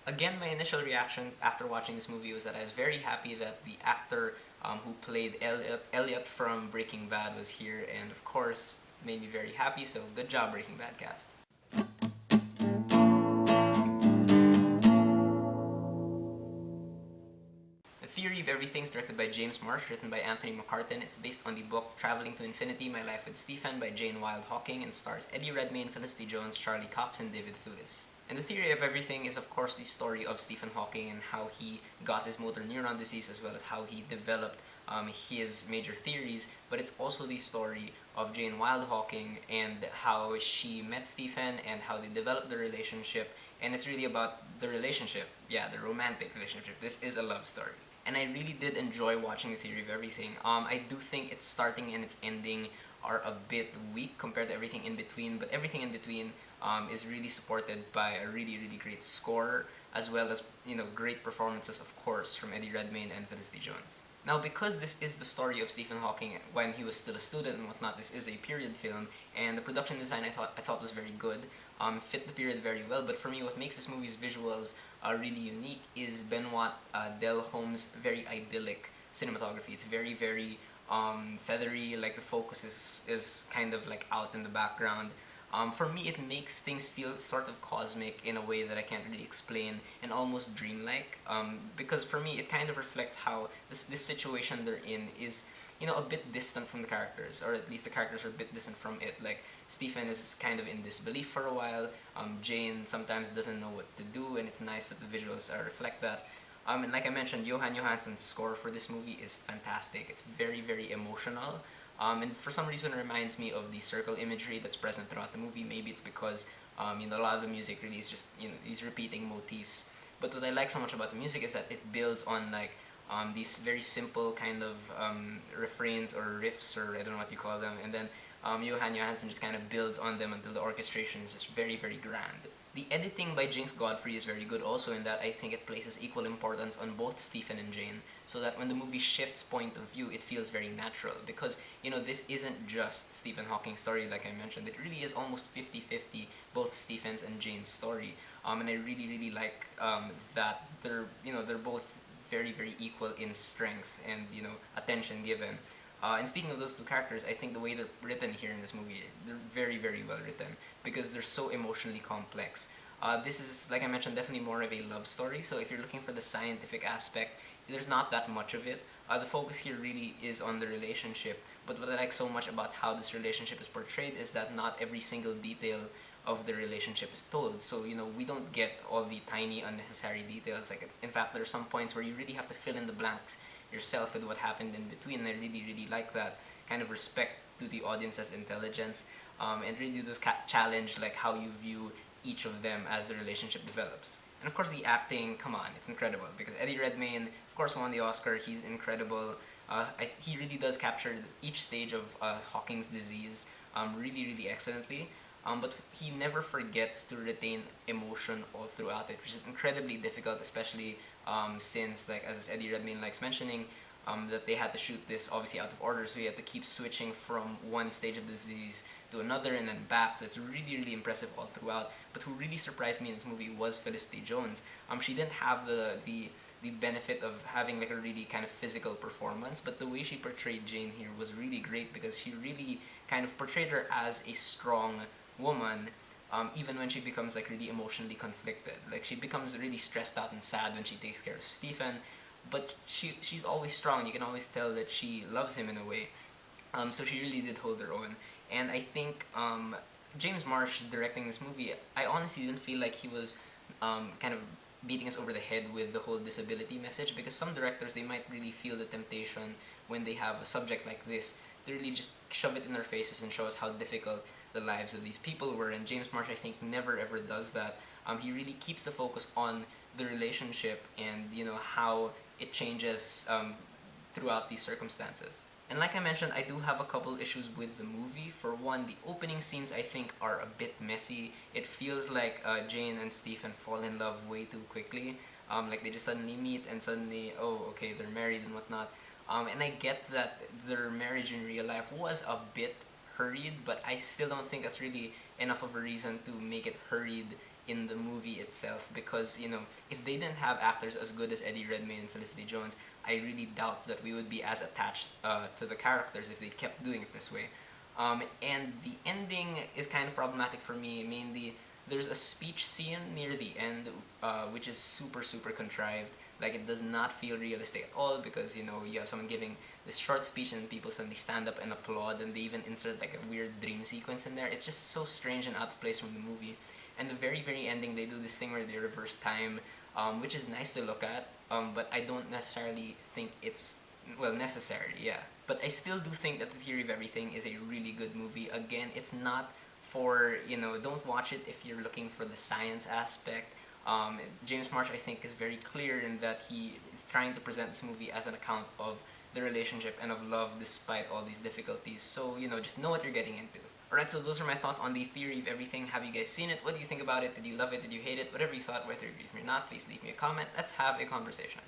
Again, my initial reaction after watching this movie was that I was very happy that the actor who played Elliot from Breaking Bad was here, and of course, made me very happy. So good job, Breaking Bad cast. The Theory of Everything is directed by James Marsh, written by Anthony McCartan. It's based on the book Traveling to Infinity, My Life with Stephen by Jane Wilde Hawking, and stars Eddie Redmayne, Felicity Jones, Charlie Cox, and David Thewlis. And The Theory of Everything is, of course, the story of Stephen Hawking and how he got his motor neuron disease, as well as how he developed his major theories. But it's also the story of Jane Wilde Hawking and how she met Stephen and how they developed the relationship. And it's really about the relationship, yeah, the romantic relationship. This is a love story, and I really did enjoy watching The Theory of Everything. I do think its starting and its ending are a bit weak compared to everything in between, but everything in between is really supported by a really, really great score, as well as great performances, of course, from Eddie Redmayne and Felicity Jones. Now, because this is the story of Stephen Hawking when he was still a student and whatnot, this is a period film, and the production design I thought was very good, fit the period very well. But for me, what makes this movie's visuals really unique is Benoit Delhomme's very idyllic cinematography. It's very, very feathery. Like the focus is kind of like out in the background. For me, it makes things feel sort of cosmic in a way that I can't really explain, and almost dreamlike. Because for me, it kind of reflects how this situation they're in is, a bit distant from the characters, or at least the characters are a bit distant from it. Like Stephen is kind of in disbelief for a while. Jane sometimes doesn't know what to do, and it's nice that the visuals reflect that. And like I mentioned, Johan Johansson's score for this movie is fantastic. It's very, very emotional. And for some reason, it reminds me of the circle imagery that's present throughout the movie. Maybe it's because a lot of the music really is just these repeating motifs. But what I like so much about the music is that it builds on like these very simple kind of refrains or riffs, or I don't know what you call them, and then Johan Johansson just kind of builds on them until the orchestration is just very, very grand. The editing by Jinx Godfrey is very good also, in that I think it places equal importance on both Stephen and Jane, so that when the movie shifts point of view, it feels very natural. Because, this isn't just Stephen Hawking's story, like I mentioned. It really is almost 50-50, both Stephen's and Jane's story. And I really, really like that they're both very, very equal in strength and, attention given. And speaking of those two characters, I think the way they're written here in this movie, they're very, very well written because they're so emotionally complex. This is, like I mentioned, definitely more of a love story. So if you're looking for the scientific aspect, there's not that much of it. The focus here really is on the relationship. But what I like so much about how this relationship is portrayed is that not every single detail of the relationship is told. So, we don't get all the tiny unnecessary details. Like, in fact, there are some points where you really have to fill in the blanks yourself with what happened in between. And I really, really like that kind of respect to the audience's intelligence, and really does challenge like how you view each of them as the relationship develops. And of course, the acting, come on, it's incredible because Eddie Redmayne, of course, won the Oscar. He's incredible. He really does capture each stage of Hawking's disease really, really excellently. But he never forgets to retain emotion all throughout it, which is incredibly difficult, especially since, like as Eddie Redmayne likes mentioning, that they had to shoot this obviously out of order, so he had to keep switching from one stage of the disease to another and then back. So it's really, really impressive all throughout. But who really surprised me in this movie was Felicity Jones. She didn't have the benefit of having like a really kind of physical performance, but the way she portrayed Jane here was really great because she really kind of portrayed her as a strong woman, even when she becomes like really emotionally conflicted. Like she becomes really stressed out and sad when she takes care of Stephen, but she's always strong. You can always tell that she loves him in a way. So she really did hold her own, and I think James Marsh directing this movie, I honestly didn't feel like he was kind of beating us over the head with the whole disability message, because some directors, they might really feel the temptation when they have a subject like this to really just shove it in their faces and show us how difficult the lives of these people were. And James Marsh, I think, never ever does that. He really keeps the focus on the relationship and how it changes throughout these circumstances. And like I mentioned, I do have a couple issues with the movie. For one, the opening scenes I think are a bit messy. It feels like Jane and Stephen fall in love way too quickly. Like they just suddenly meet and suddenly, oh, okay, they're married and whatnot. And I get that their marriage in real life was a bit hurried, but I still don't think that's really enough of a reason to make it hurried in the movie itself, because if they didn't have actors as good as Eddie Redmayne and Felicity Jones, I really doubt that we would be as attached to the characters if they kept doing it this way. And the ending is kind of problematic for me. Mainly, there's a speech scene near the end, which is super super contrived. Like, it does not feel realistic at all, because you have someone giving this short speech and people suddenly stand up and applaud, and they even insert like a weird dream sequence in there. It's just so strange and out of place from the movie. And the very very ending, they do this thing where they reverse time, which is nice to look at, but I don't necessarily think it's, well, necessary. Yeah, but I still do think that The Theory of Everything is a really good movie. Again, it's not for, don't watch it if you're looking for the science aspect. James Marsh, I think, is very clear in that he is trying to present this movie as an account of the relationship and of love despite all these difficulties. So, just know what you're getting into. Alright, so those are my thoughts on The Theory of Everything. Have you guys seen it? What do you think about it? Did you love it? Did you hate it? Whatever you thought, whether you agree with me or not, please leave me a comment. Let's have a conversation.